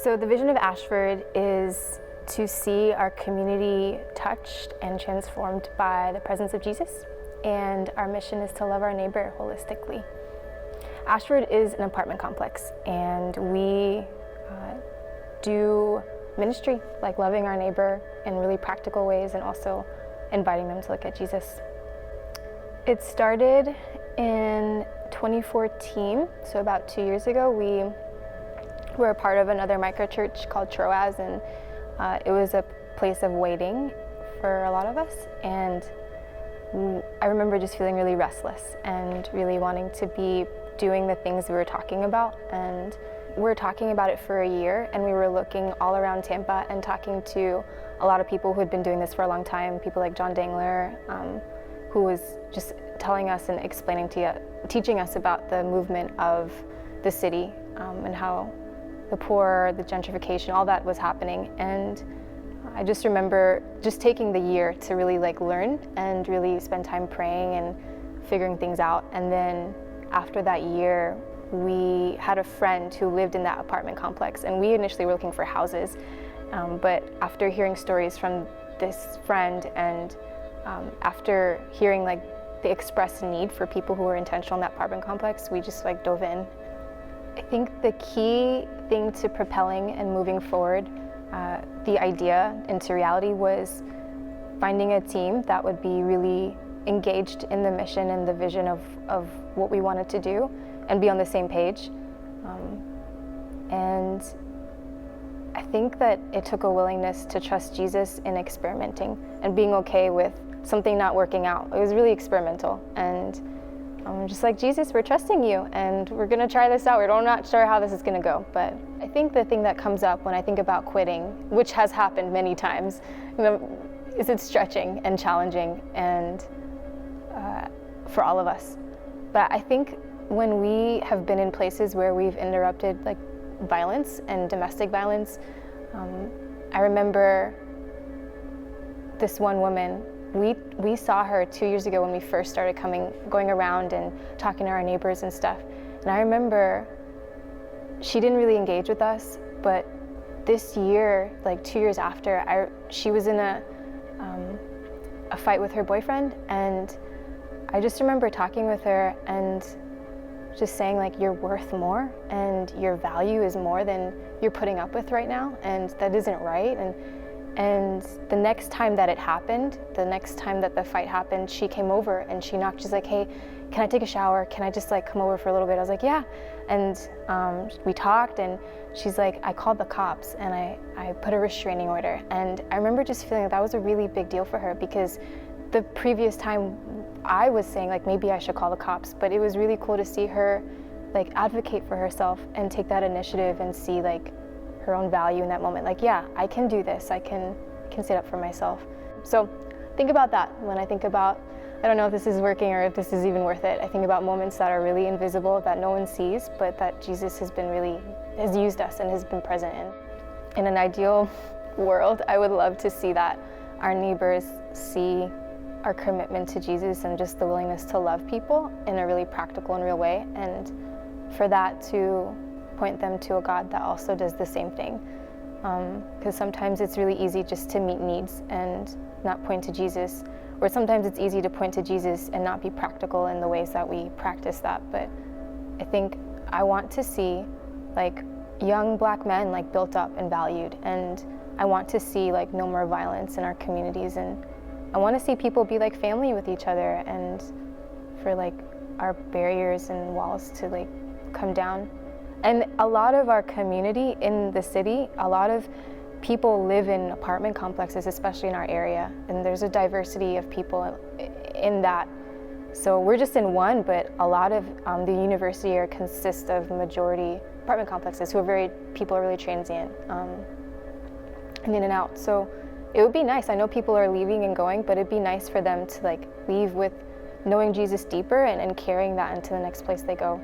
So the vision of Ashford is to see our community touched and transformed by the presence of Jesus, and our mission is to love our neighbor holistically. Ashford is an apartment complex, and we do ministry, like loving our neighbor in really practical ways and also inviting them to look at Jesus. It started in 2014, so about 2 years ago. We were a part of another microchurch called Troas, and it was a place of waiting for a lot of us. And I remember just feeling really restless and really wanting to be doing the things we were talking about. And we were talking about it for a year, and we were looking all around Tampa and talking to a lot of people who had been doing this for a long time, people like John Dangler, who was just telling us and teaching us about the movement of the city and how the poor, the gentrification, all that was happening. And I just remember just taking the year to really learn and really spend time praying and figuring things out. And then after that year, we had a friend who lived in that apartment complex, and we initially were looking for houses. But after hearing stories from this friend and after hearing the expressed need for people who were intentional in that apartment complex, we just dove in. I think the key thing to propelling and moving forward the idea into reality was finding a team that would be really engaged in the mission and the vision of what we wanted to do and be on the same page. And I think that it took a willingness to trust Jesus in experimenting and being okay with something not working out. It was really experimental, and I'm just like, Jesus, we're trusting you, and we're gonna try this out. We're not sure how this is gonna go, but I think the thing that comes up when I think about quitting, which has happened many times, is it's stretching and challenging, and for all of us. But I think when we have been in places where we've interrupted violence and domestic violence, I remember this one woman. We saw her 2 years ago when we first started going around and talking to our neighbors and stuff. And I remember she didn't really engage with us, but this year, 2 years after, she was in a fight with her boyfriend, and I just remember talking with her and just saying you're worth more, and your value is more than you're putting up with right now, and that isn't right. And the next time that it happened, the next time that the fight happened, she came over and she knocked. She's like, hey, can I take a shower? Can I just come over for a little bit? I was like, yeah. And we talked, and she's like, I called the cops and I put a restraining order. And I remember just feeling that was a really big deal for her, because the previous time I was saying maybe I should call the cops, but it was really cool to see her advocate for herself and take that initiative and see her own value in that moment. Yeah, I can do this. I can stand up for myself. So think about that when I think about, I don't know if this is working or if this is even worth it. I think about moments that are really invisible, that no one sees, but that Jesus has used us and has been present in. In an ideal world, I would love to see that our neighbors see our commitment to Jesus and just the willingness to love people in a really practical and real way, and for that to point them to a God that also does the same thing. Because sometimes it's really easy just to meet needs and not point to Jesus, or sometimes it's easy to point to Jesus and not be practical in the ways that we practice that. But I think I want to see young Black men built up and valued, and I want to see no more violence in our communities, and I want to see people be family with each other, and for our barriers and walls to come down. And a lot of our community in the city, a lot of people live in apartment complexes, especially in our area, and there's a diversity of people in that. So we're just in one, but a lot of the university area consists of majority apartment complexes people are really transient and in and out. So it would be nice. I know people are leaving and going, but it'd be nice for them to leave with knowing Jesus deeper and carrying that into the next place they go.